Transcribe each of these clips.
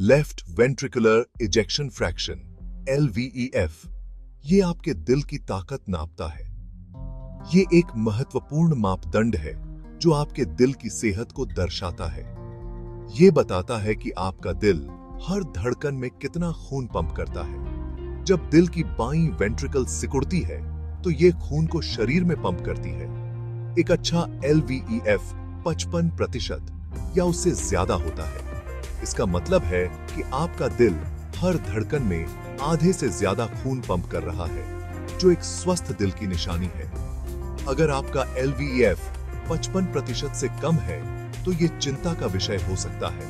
Left ventricular ejection fraction LVEF, ये आपके दिल की ताकत नापता है। ये एक महत्वपूर्ण मापदंड है जो आपके दिल की सेहत को दर्शाता है। ये बताता है कि आपका दिल हर धड़कन में कितना खून पंप करता है। जब दिल की बाईं वेंट्रिकल सिकुड़ती है तो ये खून को शरीर में पंप करती है। एक अच्छा LVEF 55% या उससे ज्यादा होता है। इसका मतलब है कि आपका दिल हर धड़कन में आधे से ज्यादा खून पंप कर रहा है, जो एक स्वस्थ दिल की निशानी है। अगर आपका LVEF 55% से कम है तो यह चिंता का विषय हो सकता है।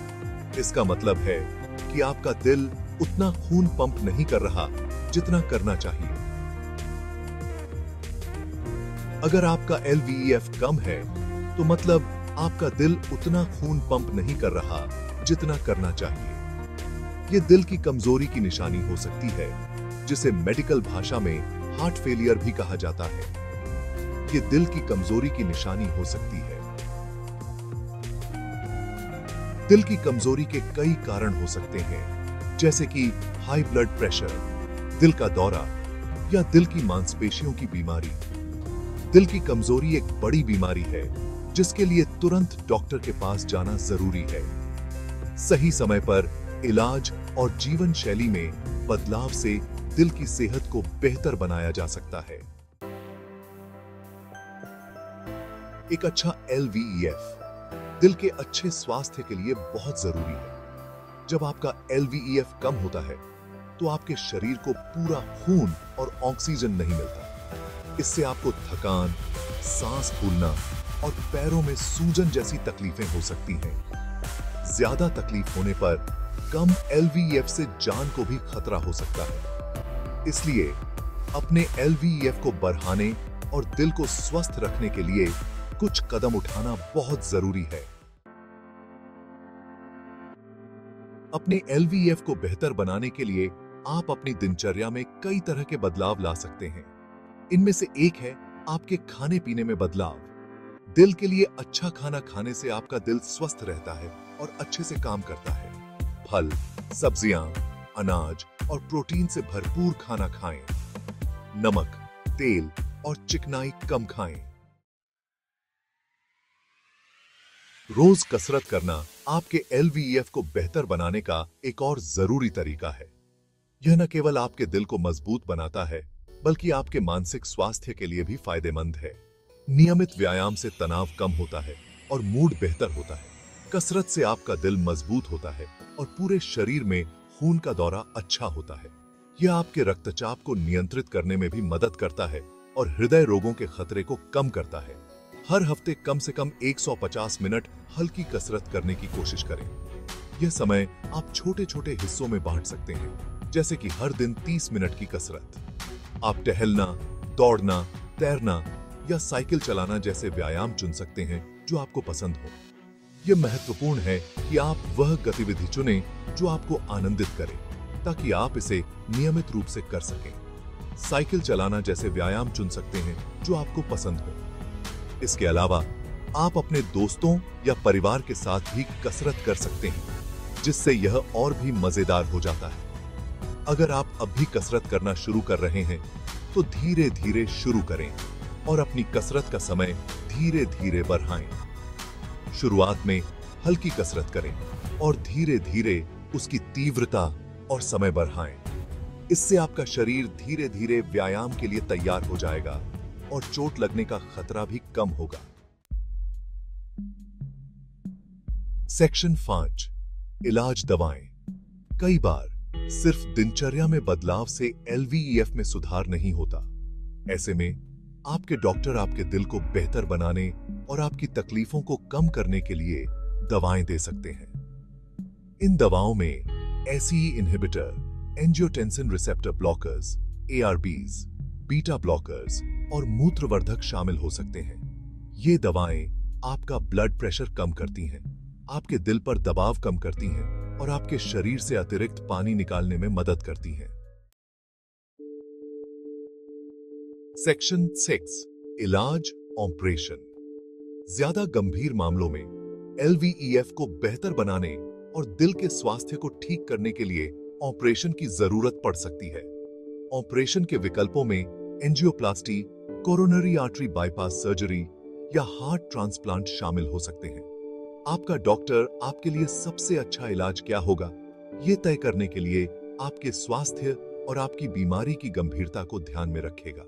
इसका मतलब है कि आपका दिल उतना खून पंप नहीं कर रहा जितना करना चाहिए। अगर आपका LVEF कम है तो मतलब आपका दिल उतना खून पंप नहीं कर रहा जितना करना चाहिए। यह दिल की कमजोरी की निशानी हो सकती है, जिसे मेडिकल भाषा में हार्ट फेलियर भी कहा जाता है। यह दिल की कमजोरी की निशानी हो सकती है। दिल की कमजोरी के कई कारण हो सकते हैं, जैसे कि हाई ब्लड प्रेशर, दिल का दौरा या दिल की मांसपेशियों की बीमारी। दिल की कमजोरी एक बड़ी बीमारी है जिसके लिए तुरंत डॉक्टर के पास जाना जरूरी है। सही समय पर इलाज और जीवन शैली में बदलाव से दिल की सेहत को बेहतर बनाया जा सकता है। एक अच्छा LVEF दिल के अच्छे स्वास्थ्य के लिए बहुत जरूरी है। जब आपका LVEF कम होता है तो आपके शरीर को पूरा खून और ऑक्सीजन नहीं मिलता। इससे आपको थकान, सांस फूलना और पैरों में सूजन जैसी तकलीफें हो सकती हैं। ज्यादा तकलीफ होने पर कम LVEF से जान को भी खतरा हो सकता है। इसलिए अपने LVEF को बढ़ाने और दिल को स्वस्थ रखने के लिए कुछ कदम उठाना बहुत जरूरी है। अपने LVEF को बेहतर बनाने के लिए आप अपनी दिनचर्या में कई तरह के बदलाव ला सकते हैं। इनमें से एक है आपके खाने पीने में बदलाव। दिल के लिए अच्छा खाना खाने से आपका दिल स्वस्थ रहता है और अच्छे से काम करता है। फल, सब्जियां, अनाज और प्रोटीन से भरपूर खाना खाएं। नमक, तेल और चिकनाई कम खाएं। रोज कसरत करना आपके LVEF को बेहतर बनाने का एक और जरूरी तरीका है। यह न केवल आपके दिल को मजबूत बनाता है, बल्कि आपके मानसिक स्वास्थ्य के लिए भी फायदेमंद है। नियमित व्यायाम से तनाव कम होता है और मूड बेहतर होता है। कसरत से आपका दिल मजबूत होता है और पूरे शरीर में खून का दौरा अच्छा होता है। यह आपके रक्तचाप को नियंत्रित करने में भी मदद करता है और हृदय रोगों के खतरे को कम करता है। हर हफ्ते कम से कम 150 मिनट हल्की कसरत करने की कोशिश करें। यह समय आप छोटे-छोटे हिस्सों में बांट सकते हैं, जैसे कि हर दिन 30 मिनट की कसरत। आप टहलना, दौड़ना, तैरना या साइकिल चलाना जैसे व्यायाम चुन सकते हैं जो आपको पसंद हो। यह महत्वपूर्ण है कि आप वह गतिविधि चुनें जो आपको आनंदित करे, ताकि आप इसे नियमित रूप से कर सकें। साइकिल चलाना जैसे व्यायाम चुन सकते हैं जो आपको पसंद हो। इसके अलावा आप अपने दोस्तों या परिवार के साथ भी कसरत कर सकते हैं, जिससे यह और भी मजेदार हो जाता है। अगर आप अब भी कसरत करना शुरू कर रहे हैं तो धीरे धीरे शुरू करें और अपनी कसरत का समय धीरे धीरे बढ़ाएं। शुरुआत में हल्की कसरत करें और धीरे धीरे उसकी तीव्रता और समय बढ़ाएं। इससे आपका शरीर धीरे धीरे व्यायाम के लिए तैयार हो जाएगा और चोट लगने का खतरा भी कम होगा। सेक्शन 5, इलाज दवाएं। कई बार सिर्फ दिनचर्या में बदलाव से LVEF में सुधार नहीं होता। ऐसे में आपके डॉक्टर आपके दिल को बेहतर बनाने और आपकी तकलीफों को कम करने के लिए दवाएं दे सकते हैं। इन दवाओं में ACE inhibitor, angiotensin receptor blockers, ARBs, beta blockers और मूत्रवर्धक शामिल हो सकते हैं। ये दवाएं आपका ब्लड प्रेशर कम करती हैं, आपके दिल पर दबाव कम करती हैं और आपके शरीर से अतिरिक्त पानी निकालने में मदद करती हैं। सेक्शन 6, इलाज, ऑपरेशन। ज्यादा गंभीर मामलों में LVEF को बेहतर बनाने और दिल के स्वास्थ्य को ठीक करने के लिए ऑपरेशन की जरूरत पड़ सकती है। ऑपरेशन के विकल्पों में angioplasty, coronary artery bypass surgery या हार्ट ट्रांसप्लांट शामिल हो सकते हैं। आपका डॉक्टर आपके लिए सबसे अच्छा इलाज क्या होगा, ये तय करने के लिए आपके स्वास्थ्य और आपकी बीमारी की गंभीरता को ध्यान में रखेगा।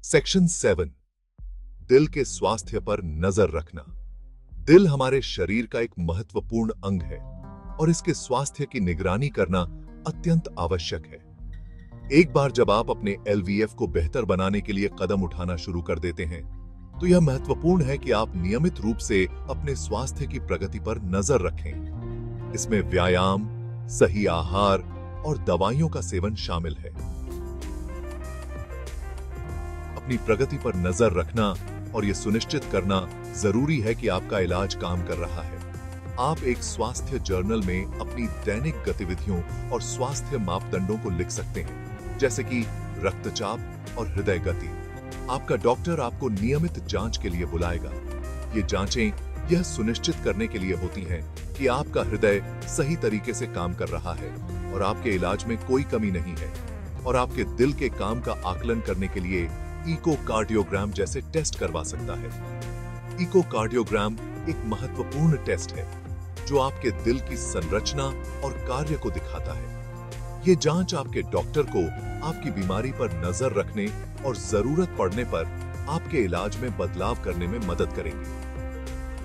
सेक्शन 7, दिल के स्वास्थ्य पर नजर रखना। दिल हमारे शरीर का एक महत्वपूर्ण अंग है और इसके स्वास्थ्य की निगरानी करना अत्यंत आवश्यक है। एक बार जब आप अपने एलवीएफ को बेहतर बनाने के लिए कदम उठाना शुरू कर देते हैं, तो यह महत्वपूर्ण है कि आप नियमित रूप से अपने स्वास्थ्य की प्रगति पर नजर रखें। इसमें व्यायाम, सही आहार और दवाइयों का सेवन शामिल है। अपनी प्रगति पर नजर रखना और यह सुनिश्चित करना जरूरी है कि आपका इलाज काम कर रहा है। आप एक स्वास्थ्य जर्नल में अपनी दैनिक गतिविधियों और स्वास्थ्य मापदंडों को लिख सकते हैं, जैसे कि रक्तचाप और हृदय गति। आपका डॉक्टर आपको नियमित जांच के लिए बुलाएगा। ये जांचें यह सुनिश्चित करने के लिए होती हैं कि आपका हृदय सही तरीके से काम कर रहा है और आपके इलाज में कोई कमी नहीं है। और आपके दिल के काम का आकलन करने के लिए इकोकार्डियोग्राम जैसे टेस्ट करवा सकता है। इकोकार्डियोग्राम एक महत्वपूर्ण टेस्ट है जो आपके दिल की संरचना और कार्य को दिखाता है। ये जांच आपके डॉक्टर को आपकी बीमारी पर नजर रखने और जरूरत पड़ने पर आपके इलाज में बदलाव करने में मदद करेंगे।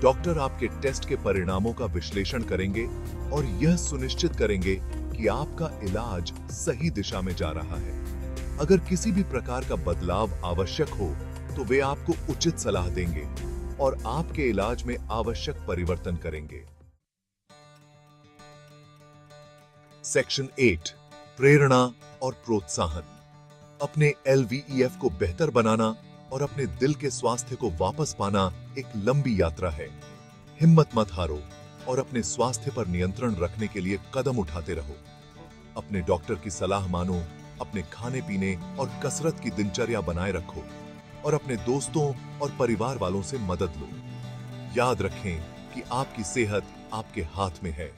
डॉक्टर आपके टेस्ट के परिणामों का विश्लेषण करेंगे और यह सुनिश्चित करेंगे कि आपका इलाज सही दिशा में जा रहा है। अगर किसी भी प्रकार का बदलाव आवश्यक हो तो वे आपको उचित सलाह देंगे और आपके इलाज में आवश्यक परिवर्तन करेंगे। सेक्शन 8, प्रेरणा और प्रोत्साहन। अपने एलवीईएफ को बेहतर बनाना और अपने दिल के स्वास्थ्य को वापस पाना एक लंबी यात्रा है। हिम्मत मत हारो और अपने स्वास्थ्य पर नियंत्रण रखने के लिए कदम उठाते रहो। अपने डॉक्टर की सलाह मानो, अपने खाने पीने और कसरत की दिनचर्या बनाए रखो और अपने दोस्तों और परिवार वालों से मदद लो। याद रखें कि आपकी सेहत आपके हाथ में है।